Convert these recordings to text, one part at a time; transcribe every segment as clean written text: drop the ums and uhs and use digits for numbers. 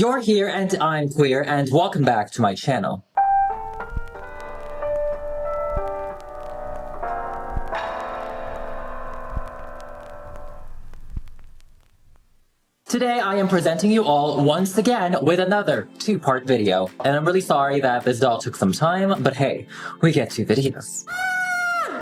You're here and I'm queer, and welcome back to my channel. Today I am presenting you all once again with another two-part video. And I'm really sorry that this doll took some time, but hey, we get 2 videos.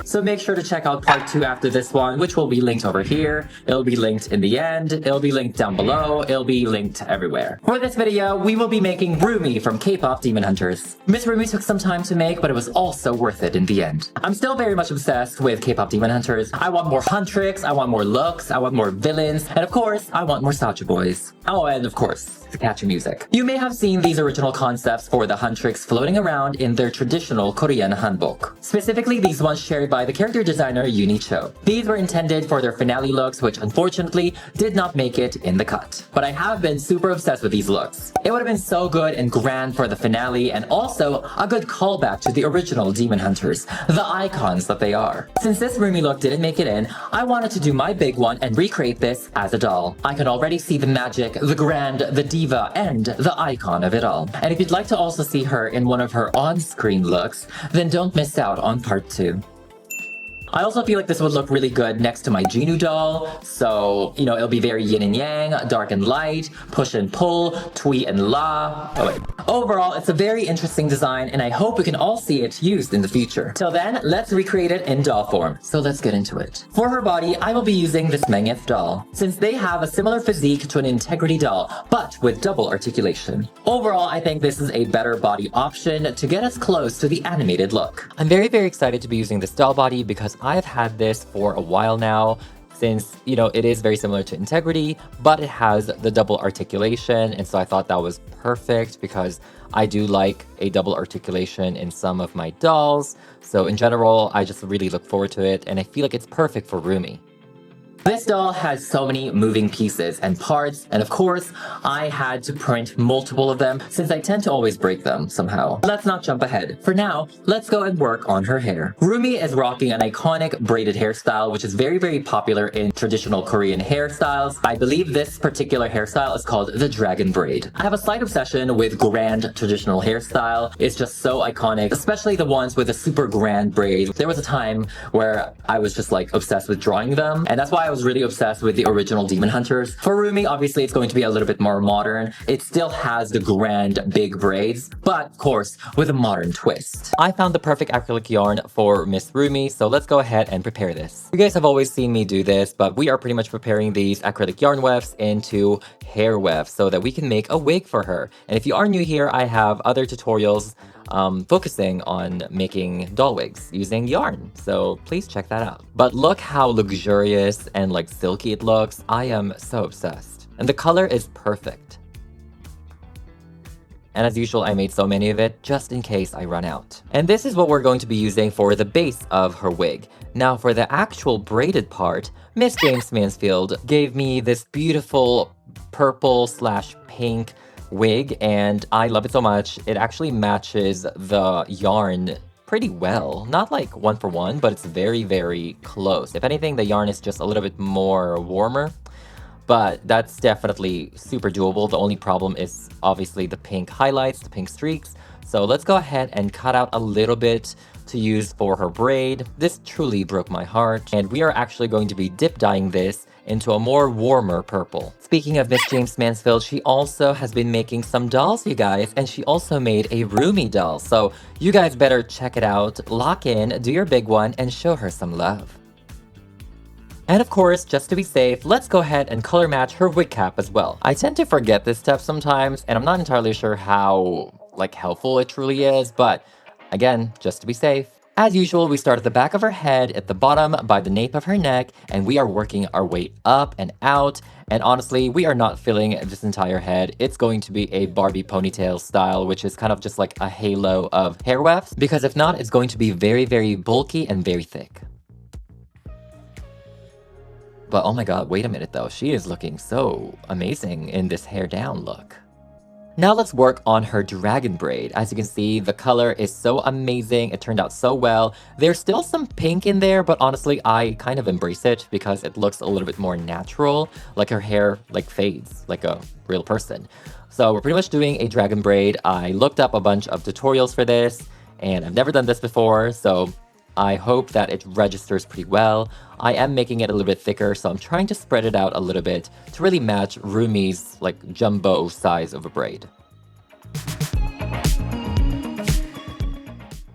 So make sure to check out part 2 after this one, which will be linked over here. It'll be linked in the end. It'll be linked down below. It'll be linked everywhere. For this video, we will be making RUMI from K-pop Demon Hunters. Miss RUMI took some time to make, but it was also worth it in the end. I'm still very much obsessed with K-pop Demon Hunters. I want more Huntrix, I want more looks, I want more villains, and of course, I want more Sacha boys. Oh, and of course, the catchy music. You may have seen these original concepts for the Huntrix floating around in their traditional Korean Hanbok. Specifically, these ones shared by the character designer Uni Cho. These were intended for their finale looks, which unfortunately did not make it in the cut. But I have been super obsessed with these looks. It would have been so good and grand for the finale, and also a good callback to the original Demon Hunters, the icons that they are. Since this RUMI look didn't make it in, I wanted to do my big one and recreate this as a doll. I can already see the magic, the grand, the diva, and the icon of it all. And if you'd like to also see her in one of her on-screen looks, then don't miss out on part 2. I also feel like this would look really good next to my Genu doll, so, you know, it'll be very yin and yang, dark and light, push and pull, twee and la. Oh wait. Overall, it's a very interesting design, and I hope we can all see it used in the future. Till then, let's recreate it in doll form, so let's get into it. For her body, I will be using this Mengeth doll, since they have a similar physique to an Integrity doll, but with double articulation. Overall, I think this is a better body option to get us close to the animated look. I'm very excited to be using this doll body because I've had this for a while now, since, you know, it is very similar to Integrity, but it has the double articulation, and so I thought that was perfect because I do like a double articulation in some of my dolls. So in general, I just really look forward to it, and I feel like it's perfect for RUMI. This doll has so many moving pieces and parts, and of course, I had to print multiple of them since I tend to always break them somehow. Let's not jump ahead. For now, let's go and work on her hair. RUMI is rocking an iconic braided hairstyle, which is very popular in traditional Korean hairstyles. I believe this particular hairstyle is called the dragon braid. I have a slight obsession with grand traditional hairstyle. It's just so iconic, especially the ones with a super grand braid. There was a time where I was just like obsessed with drawing them, and that's why I was really obsessed with the original Demon Hunters. For RUMI, obviously it's going to be a little bit more modern. It still has the grand big braids, but of course with a modern twist. I found the perfect acrylic yarn for Miss RUMI, so let's go ahead and prepare this. You guys have always seen me do this, but we are pretty much preparing these acrylic yarn wefts into hair wefts so that we can make a wig for her. And if you are new here, I have other tutorials focusing on making doll wigs using yarn, so please check that out. But look how luxurious and like silky it looks. I am so obsessed, and the color is perfect. And as usual, I made so many of it just in case I run out. And this is what we're going to be using for the base of her wig. Now for the actual braided part, Miss James Mansfield gave me this beautiful purple/pink wig, and I love it so much. It actually matches the yarn pretty well. Not like 1 for 1, but it's very close. If anything, the yarn is just a little bit more warmer, but that's definitely super doable. The only problem is obviously the pink highlights, the pink streaks. So let's go ahead and cut out a little bit to use for her braid. This truly broke my heart, and we are actually going to be dip dyeing this into a more warmer purple. Speaking of Miss James Mansfield, she also has been making some dolls, you guys, and she also made a RUMI doll. So you guys better check it out, lock in, do your big one, and show her some love. And of course, just to be safe, let's go ahead and color match her wig cap as well. I tend to forget this step sometimes, and I'm not entirely sure how helpful it truly is, but again, just to be safe. As usual, we start at the back of her head, at the bottom by the nape of her neck, and we are working our way up and out. And honestly, we are not filling this entire head. It's going to be a Barbie ponytail style, which is kind of just like a halo of hair wefts, because if not, it's going to be very bulky and very thick. But oh my god, wait a minute though, she is looking so amazing in this hair down look. Now let's work on her dragon braid. As you can see, the color is so amazing. It turned out so well. There's still some pink in there, but honestly, I kind of embrace it because it looks a little bit more natural, like her hair like fades like a real person. So we're pretty much doing a dragon braid. I looked up a bunch of tutorials for this, and I've never done this before, so I hope that it registers pretty well. I am making it a little bit thicker, so I'm trying to spread it out a little bit to really match Rumi's like jumbo size of a braid.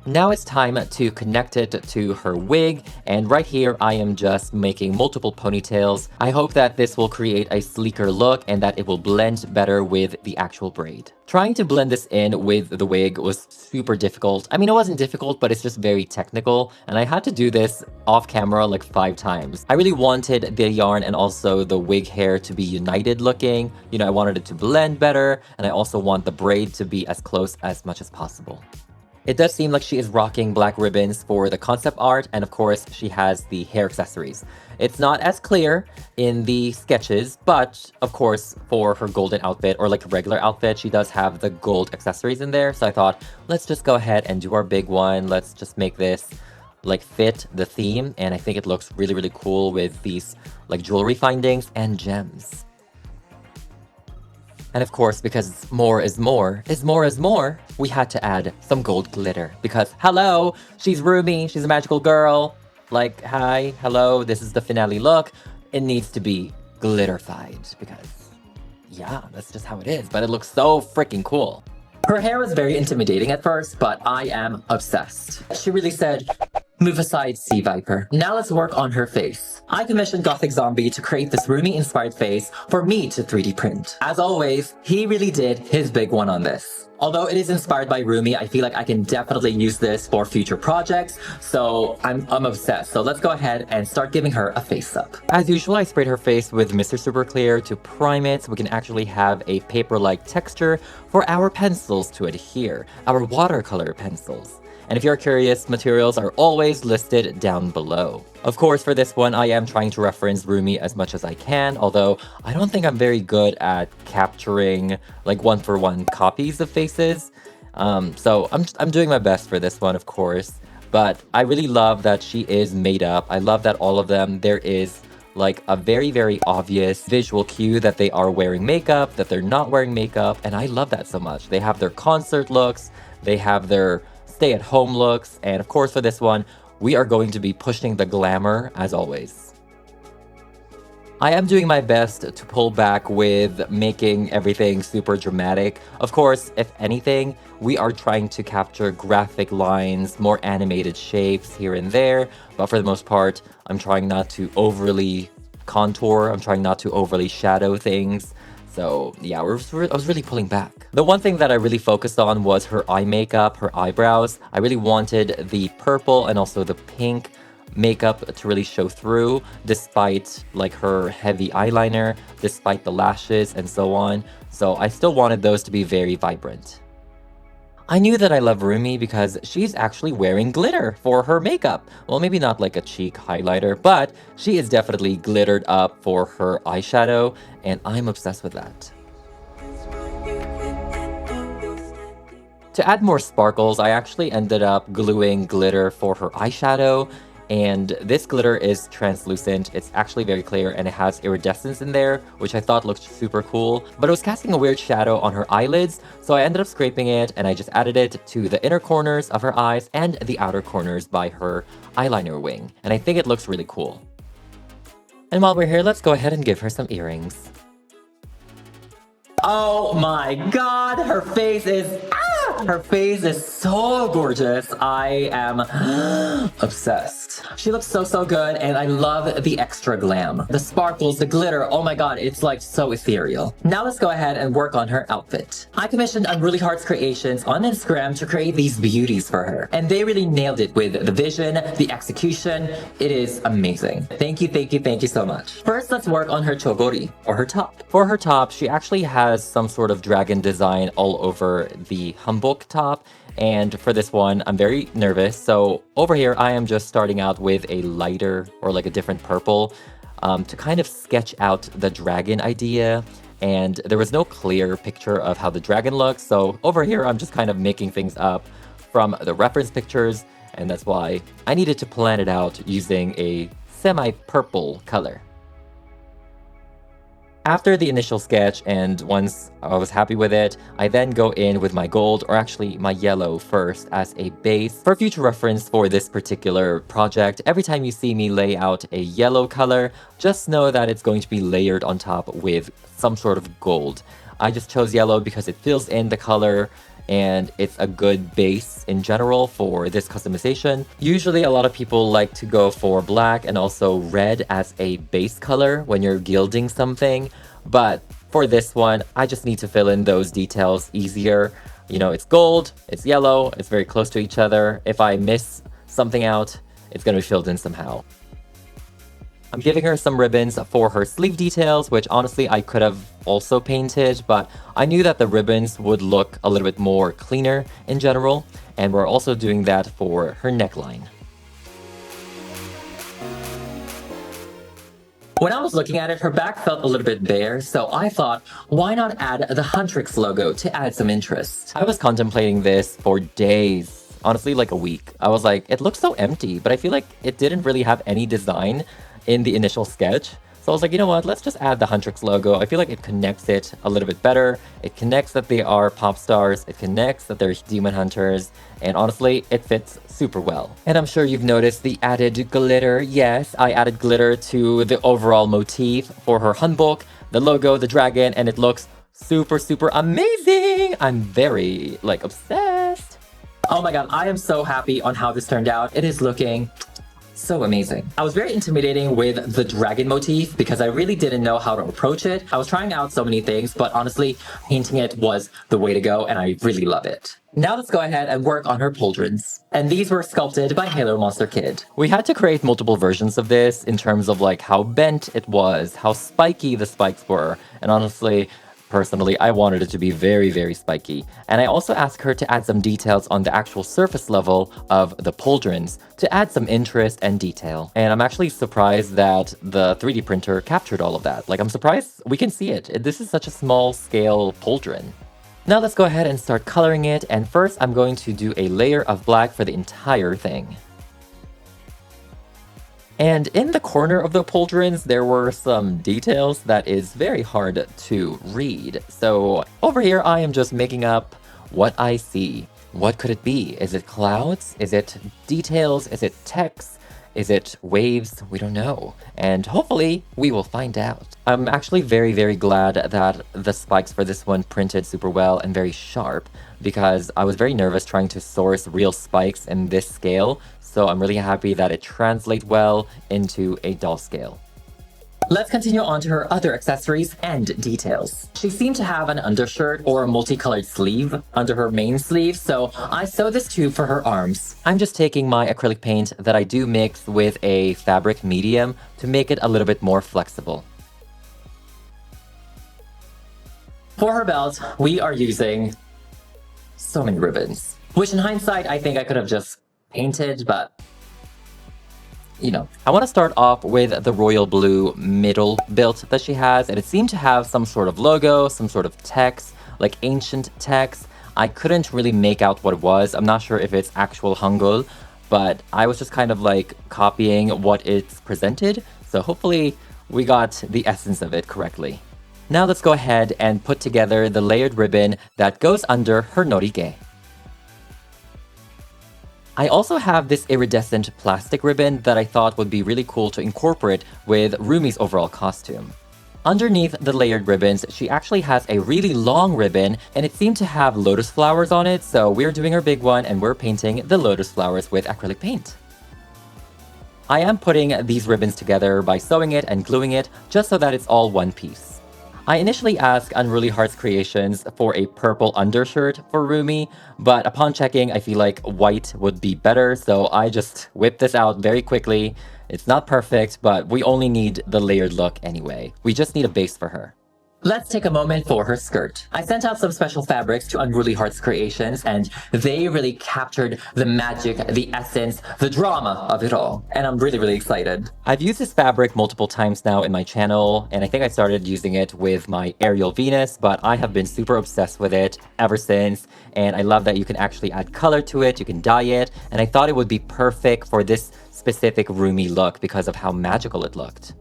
Now it's time to connect it to her wig, and right here I am just making multiple ponytails. I hope that this will create a sleeker look and that it will blend better with the actual braid. Trying to blend this in with the wig was super difficult. I mean, it wasn't difficult, but it's just very technical, and I had to do this off camera like 5 times. I really wanted the yarn and also the wig hair to be united looking. You know, I wanted it to blend better, and I also want the braid to be as close as much as possible. It does seem like she is rocking black ribbons for the concept art, and of course she has the hair accessories. It's not as clear in the sketches, but of course for her golden outfit or like a regular outfit, she does have the gold accessories in there. So I thought, let's just go ahead and do our big one. Let's just make this like fit the theme, and I think it looks really, really cool with these like jewelry findings and gems. And of course, because more is more is more is more, we had to add some gold glitter. Because, hello, she's Rumi, she's a magical girl. Like, hi, hello, this is the finale look. It needs to be glitterified because, yeah, that's just how it is. But it looks so freaking cool. Her hair was very intimidating at first, but I am obsessed. She really said, move aside, Sea Viper. Now let's work on her face. I commissioned Gothic Zombie to create this Rumi-inspired face for me to 3D print. As always, he really did his big one on this. Although it is inspired by Rumi, I feel like I can definitely use this for future projects, so I'm obsessed. So let's go ahead and start giving her a face up. As usual, I sprayed her face with Mr. Super Clear to prime it so we can actually have a paper-like texture for our pencils to adhere, our watercolor pencils. And if you're curious, materials are always listed down below. Of course, for this one, I am trying to reference Rumi as much as I can, although I don't think I'm very good at capturing like one-for-one copies of faces. So I'm doing my best for this one, of course. But I really love that she is made up. I love that all of them, there is like a very, very obvious visual cue that they are wearing makeup, that they're not wearing makeup, and I love that so much. They have their concert looks, they have their stay-at-home looks, and of course for this one, we are going to be pushing the glamour as always. I am doing my best to pull back with making everything super dramatic. Of course, if anything, we are trying to capture graphic lines, more animated shapes here and there, but for the most part, I'm trying not to overly contour, I'm trying not to overly shadow things. So yeah, I was really pulling back. The one thing that I really focused on was her eye makeup, her eyebrows. I really wanted the purple and also the pink makeup to really show through, despite like her heavy eyeliner, despite the lashes and so on. So I still wanted those to be very vibrant. I knew that I love Rumi because she's actually wearing glitter for her makeup. Well, maybe not like a cheek highlighter, but she is definitely glittered up for her eyeshadow, and I'm obsessed with that. To add more sparkles, I actually ended up gluing glitter for her eyeshadow, and this glitter is translucent. It's actually very clear and it has iridescence in there, which I thought looked super cool, but it was casting a weird shadow on her eyelids, so I ended up scraping it and I just added it to the inner corners of her eyes and the outer corners by her eyeliner wing, and I think it looks really cool. And while we're here, let's go ahead and give her some earrings. Oh my god, her face is... Her face is so gorgeous. I am obsessed. She looks so good, and I love the extra glam. The sparkles, the glitter, oh my god, it's like so ethereal. Now let's go ahead and work on her outfit. I commissioned Unruly Hearts Creations on Instagram to create these beauties for her, and they really nailed it with the vision, the execution. It is amazing. Thank you so much. First, let's work on her chogori, or her top. For her top, she actually has some sort of dragon design all over the Hanbok top, and for this one I'm very nervous, so over here I am just starting out with a lighter or like a different purple to kind of sketch out the dragon idea, and there was no clear picture of how the dragon looks. So over here, I'm just kind of making things up from the reference pictures, and that's why I needed to plan it out using a semi-purple color. After the initial sketch, and once I was happy with it, I then go in with my gold, or actually my yellow first, as a base. For future reference for this particular project, every time you see me lay out a yellow color, just know that it's going to be layered on top with some sort of gold. I just chose yellow because it fills in the color, and it's a good base in general for this customization. Usually a lot of people like to go for black and also red as a base color when you're gilding something, but for this one, I just need to fill in those details easier. You know, it's gold, it's yellow, it's very close to each other. If I miss something out, it's gonna be filled in somehow. I'm giving her some ribbons for her sleeve details, which honestly I could have also painted, but I knew that the ribbons would look a little bit more cleaner in general, and we're also doing that for her neckline. When I was looking at it, her back felt a little bit bare, so I thought, why not add the Huntrix logo to add some interest? I was contemplating this for days, honestly like a week. I was like, it looks so empty, but I feel like it didn't really have any design in the initial sketch. So I was like, you know what, let's just add the Huntrix logo. I feel like it connects it a little bit better. It connects that they are pop stars. It connects that they're demon hunters. And honestly, it fits super well. And I'm sure you've noticed the added glitter. Yes, I added glitter to the overall motif for her Hanbok, the logo, the dragon, and it looks super, super amazing. I'm very, like, obsessed. Oh my god, I am so happy on how this turned out. It is looking so amazing. I was very intimidating with the dragon motif because I really didn't know how to approach it. I was trying out so many things, but honestly, painting it was the way to go, and I really love it. Now let's go ahead and work on her pauldrons. And these were sculpted by Halo Monster Kid. We had to create multiple versions of this in terms of like how bent it was, how spiky the spikes were, and honestly, personally, I wanted it to be very, very spiky. And I also asked her to add some details on the actual surface level of the pauldrons to add some interest and detail. And I'm actually surprised that the 3D printer captured all of that. Like, I'm surprised we can see it. This is such a small scale pauldron. Now let's go ahead and start coloring it. And first, I'm going to do a layer of black for the entire thing. And in the corner of the pauldrons, there were some details that is very hard to read. So over here, I am just making up what I see. What could it be? Is it clouds? Is it details? Is it text? Is it waves? We don't know. And hopefully we will find out. I'm actually very, very glad that the spikes for this one printed super well and very sharp, because I was very nervous trying to source real spikes in this scale. So I'm really happy that it translates well into a doll scale. Let's continue on to her other accessories and details. She seemed to have an undershirt or a multicolored sleeve under her main sleeve, so I sewed this too for her arms. I'm just taking my acrylic paint that I do mix with a fabric medium to make it a little bit more flexible. For her belt, we are using so many ribbons, which in hindsight, I think I could have just painted, but you know. I want to start off with the royal blue middle belt that she has, and it seemed to have some sort of logo, some sort of text, like ancient text. I couldn't really make out what it was. I'm not sure if it's actual Hangul, but I was just kind of like copying what it's presented, so hopefully we got the essence of it correctly. Now let's go ahead and put together the layered ribbon that goes under her norige. I also have this iridescent plastic ribbon that I thought would be really cool to incorporate with Rumi's overall costume. Underneath the layered ribbons, she actually has a really long ribbon, and it seemed to have lotus flowers on it, so we're doing our big one and we're painting the lotus flowers with acrylic paint. I am putting these ribbons together by sewing it and gluing it just so that it's all one piece. I initially asked Unruly Hearts Creations for a purple undershirt for Rumi, but upon checking, I feel like white would be better, so I just whipped this out very quickly. It's not perfect, but we only need the layered look anyway. We just need a base for her. Let's take a moment for her skirt. I sent out some special fabrics to Unruly Hearts Creations, and they really captured the magic, the essence, the drama of it all. And I'm really excited. I've used this fabric multiple times now in my channel, and I think I started using it with my Ariel Venus, but I have been super obsessed with it ever since. And I love that you can actually add color to it, you can dye it, and I thought it would be perfect for this specific Rumi look because of how magical it looked.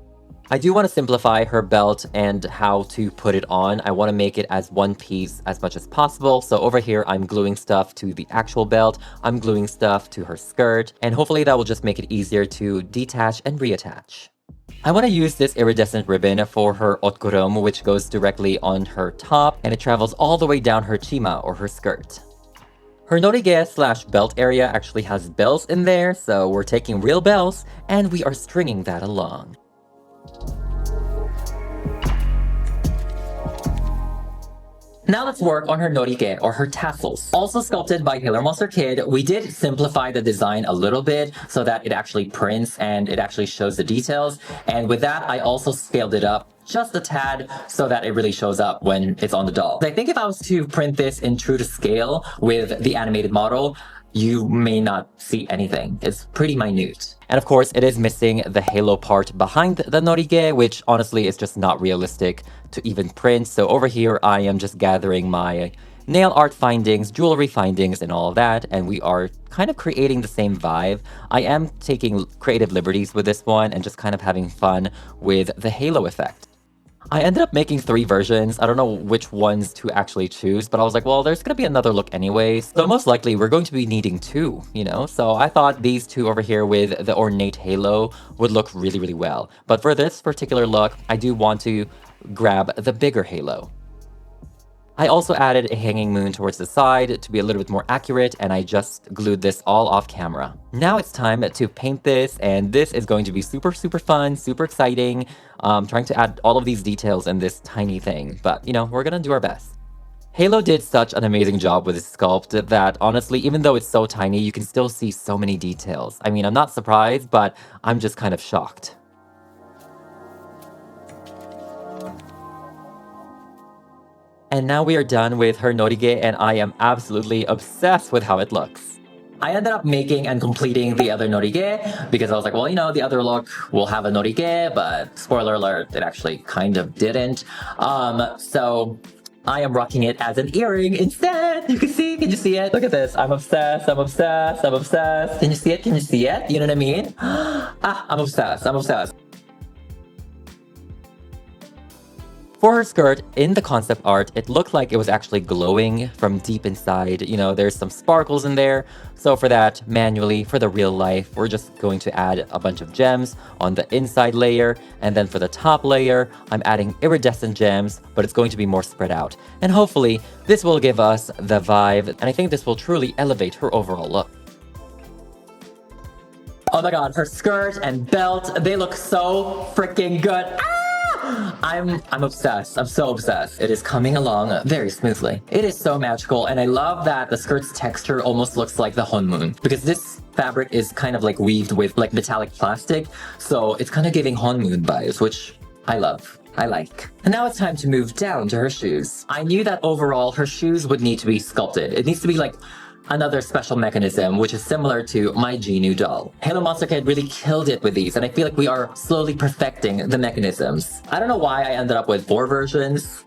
I do want to simplify her belt and how to put it on. I want to make it as one piece as much as possible. So over here, I'm gluing stuff to the actual belt. I'm gluing stuff to her skirt. And hopefully that will just make it easier to detach and reattach. I want to use this iridescent ribbon for her otgurum, which goes directly on her top. And it travels all the way down her chima or her skirt. Her norige / belt area actually has bells in there. So we're taking real bells and we are stringing that along. Now let's work on her norige, or her tassels. Also sculpted by Halo Monster Kid, we did simplify the design a little bit so that it actually prints and it actually shows the details. And with that, I also scaled it up just a tad so that it really shows up when it's on the doll. I think if I was to print this in true to scale with the animated model, you may not see anything. It's pretty minute. And of course, it is missing the halo part behind the norige, which honestly is just not realistic to even print. So over here, I am just gathering my nail art findings, jewelry findings, and all of that. And we are kind of creating the same vibe. I am taking creative liberties with this one and just kind of having fun with the halo effect. I ended up making 3 versions. I don't know which ones to actually choose, but I was like, well, there's gonna be another look anyways. So most likely we're going to be needing 2, you know? So I thought these 2 over here with the ornate halo would look really well. But for this particular look, I do want to grab the bigger halo. I also added a hanging moon towards the side to be a little bit more accurate, and I just glued this all off camera. Now it's time to paint this, and this is going to be super fun, super exciting. Trying to add all of these details in this tiny thing, but you know, we're gonna do our best. Halo did such an amazing job with this sculpt that honestly, even though it's so tiny, you can still see so many details. I mean, I'm not surprised, but I'm just kind of shocked. And now we are done with her norige, and I am absolutely obsessed with how it looks. I ended up making and completing the other norige because I was like, well, you know, the other look will have a norige, but spoiler alert, it actually kind of didn't. So I am rocking it as an earring instead. You can you see it? Look at this. I'm obsessed. Can you see it? You know what I mean? I'm obsessed. For her skirt, in the concept art, it looked like it was actually glowing from deep inside. You know, there's some sparkles in there. So for that, manually, for the real life, we're just going to add a bunch of gems on the inside layer. And then for the top layer, I'm adding iridescent gems, but it's going to be more spread out. And hopefully, this will give us the vibe. And I think this will truly elevate her overall look. Oh my god, her skirt and belt, they look so freaking good. I'm obsessed. I'm so obsessed. It is coming along very smoothly. It is so magical, and I love that the skirt's texture almost looks like the Honmoon, because this fabric is kind of like weaved with like metallic plastic, so it's kind of giving Honmoon vibes, which I love. I like. And now it's time to move down to her shoes. I knew that overall her shoes would need to be sculpted. It needs to be like another special mechanism, which is similar to my Genu doll. Halo Monster Kid really killed it with these, and I feel like we are slowly perfecting the mechanisms. I don't know why I ended up with 4 versions,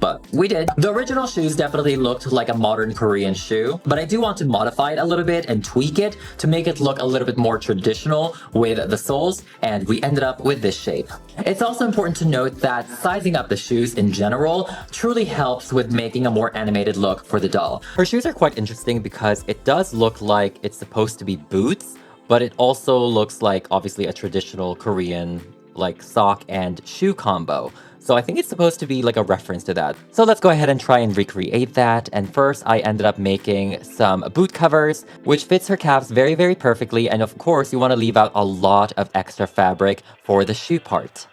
but we did. The original shoes definitely looked like a modern Korean shoe, but I do want to modify it a little bit and tweak it to make it look a little bit more traditional with the soles, and we ended up with this shape. It's also important to note that sizing up the shoes in general truly helps with making a more animated look for the doll. Her shoes are quite interesting because it does look like it's supposed to be boots, but it also looks like obviously a traditional Korean like sock and shoe combo. So I think it's supposed to be like a reference to that. So let's go ahead and try and recreate that. And first I ended up making some boot covers, which fits her calves very perfectly. And of course you want to leave out a lot of extra fabric for the shoe part.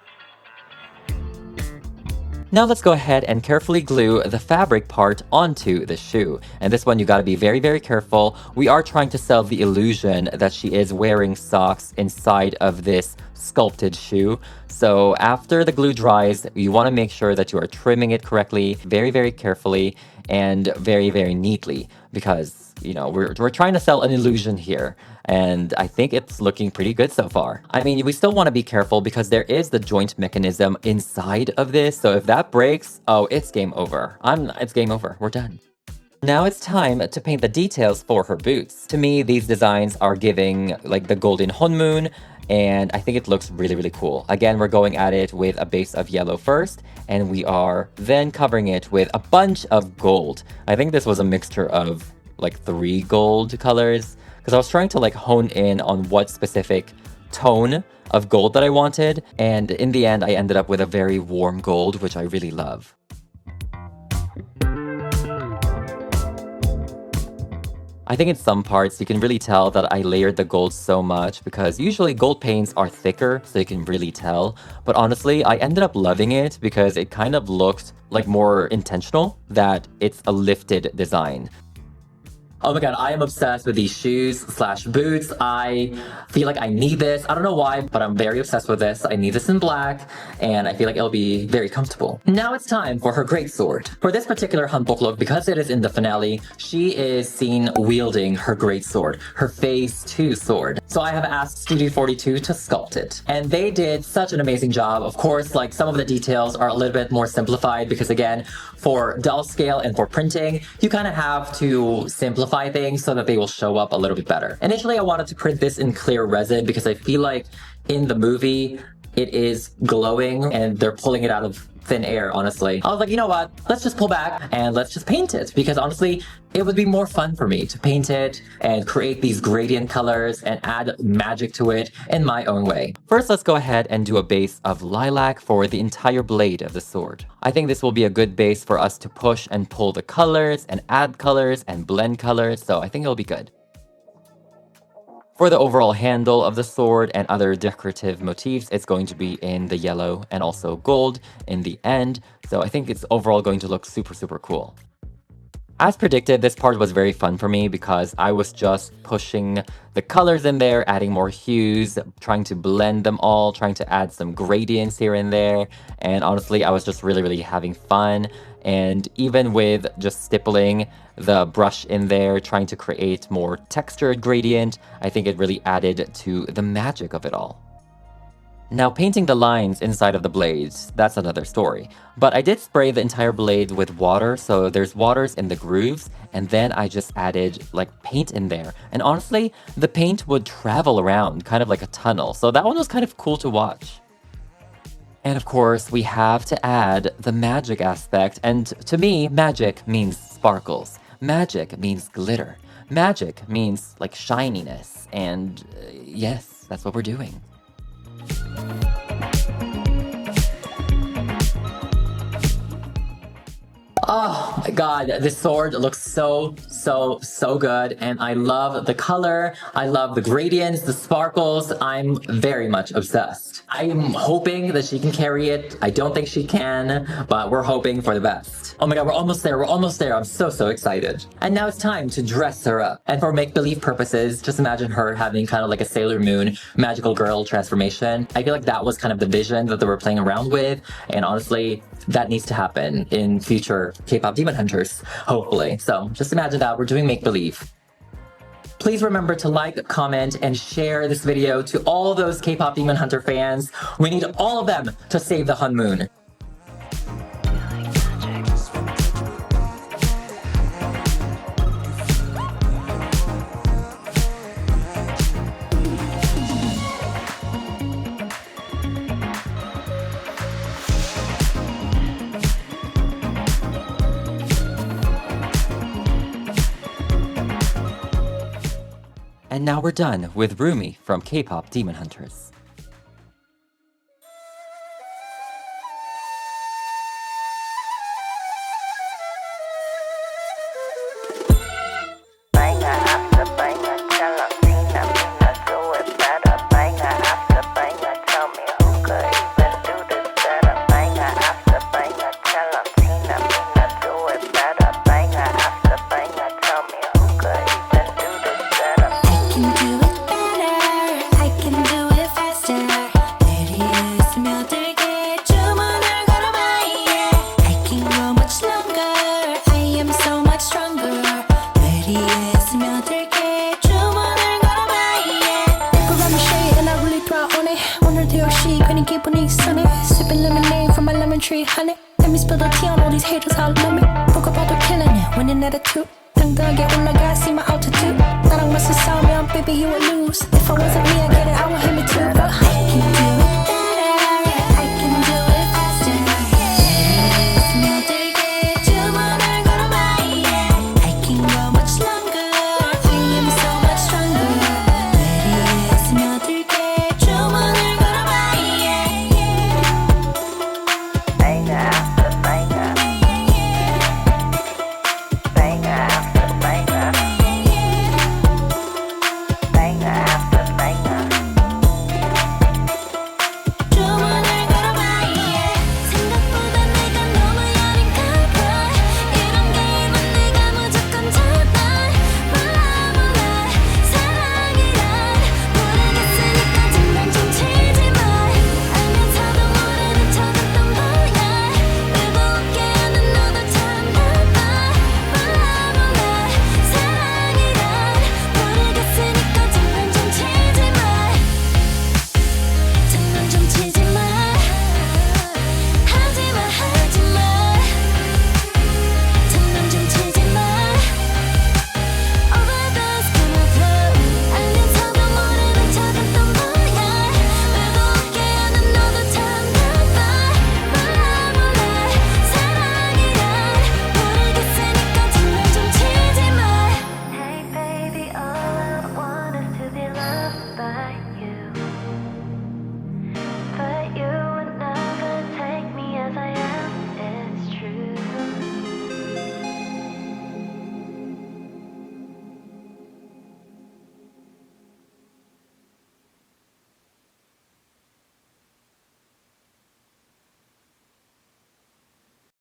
Now let's go ahead and carefully glue the fabric part onto the shoe. And this one you gotta be very, very careful. We are trying to sell the illusion that she is wearing socks inside of this sculpted shoe. So after the glue dries, you wanna make sure that you are trimming it correctly, very, very carefully, and very, very neatly, because, you know, we're trying to sell an illusion here. And I think it's looking pretty good so far. I mean, we still want to be careful because there is the joint mechanism inside of this. So if that breaks, oh, it's game over. It's game over. We're done. Now it's time to paint the details for her boots. To me, these designs are giving like the golden honmoon, and I think it looks really, really cool. Again, we're going at it with a base of yellow first, and we are then covering it with a bunch of gold. I think this was a mixture of like 3 gold colors, because I was trying to like hone in on what specific tone of gold that I wanted, and in the end I ended up with a very warm gold, which I really love. I think in some parts you can really tell that I layered the gold so much, because usually gold paints are thicker so you can really tell, but honestly I ended up loving it because it kind of looked like more intentional, that it's a lifted design. Oh my god, I am obsessed with these shoes slash boots. I feel like I need this. I don't know why, but I'm very obsessed with this. I need this in black, and I feel like it'll be very comfortable. Now it's time for her greatsword. For this particular Hanbok look, because it is in the finale, she is seen wielding her greatsword, her phase 2 sword. So I have asked Studio 42 to sculpt it, and they did such an amazing job. Of course, like some of the details are a little bit more simplified because again, for doll scale and for printing, you kind of have to simplify things so that they will show up a little bit better. Initially, I wanted to print this in clear resin because I feel like in the movie, it is glowing and they're pulling it out of thin air, honestly. I was like, you know what? Let's just pull back and let's just paint it, because honestly, it would be more fun for me to paint it and create these gradient colors and add magic to it in my own way. First, let's go ahead and do a base of lilac for the entire blade of the sword. I think this will be a good base for us to push and pull the colors and add colors and blend colors, so I think it'll be good. For the overall handle of the sword and other decorative motifs, it's going to be in the yellow and also gold in the end, so I think it's overall going to look super, super cool. As predicted, this part was very fun for me because I was just pushing the colors in there, adding more hues, trying to blend them all, trying to add some gradients here and there, and honestly, I was just really, really having fun. And even with just stippling the brush in there, trying to create more textured gradient, I think it really added to the magic of it all. Now, painting the lines inside of the blades, that's another story. But I did spray the entire blade with water, so there's waters in the grooves, and then I just added like paint in there. And honestly, the paint would travel around, kind of like a tunnel, so that one was kind of cool to watch. And of course, we have to add the magic aspect, and to me, magic means sparkles. Magic means glitter. Magic means like shininess, and yes, that's what we're doing. Oh my god, this sword looks so good, and I love the color, I love the gradients, the sparkles. I'm very much obsessed. I'm hoping that she can carry it. I don't think she can, but we're hoping for the best. Oh my god, we're almost there, I'm so excited. And now it's time to dress her up. And for make-believe purposes, just imagine her having kind of like a Sailor Moon magical girl transformation. I feel like that was kind of the vision that they were playing around with, and honestly, that needs to happen in future K-pop Demon Hunters, hopefully. So just imagine that we're doing make-believe. Please remember to like, comment, and share this video to all those K-pop Demon Hunter fans. We need all of them to save the honmoon. And now we're done with RUMI from K-pop Demon Hunters. 100. Let me spill the tea on all these haters all love me. Broke up all the killing it, winning attitude. 당당하게 올라가, see my altitude. 나랑 맞서 싸우면 baby you will lose.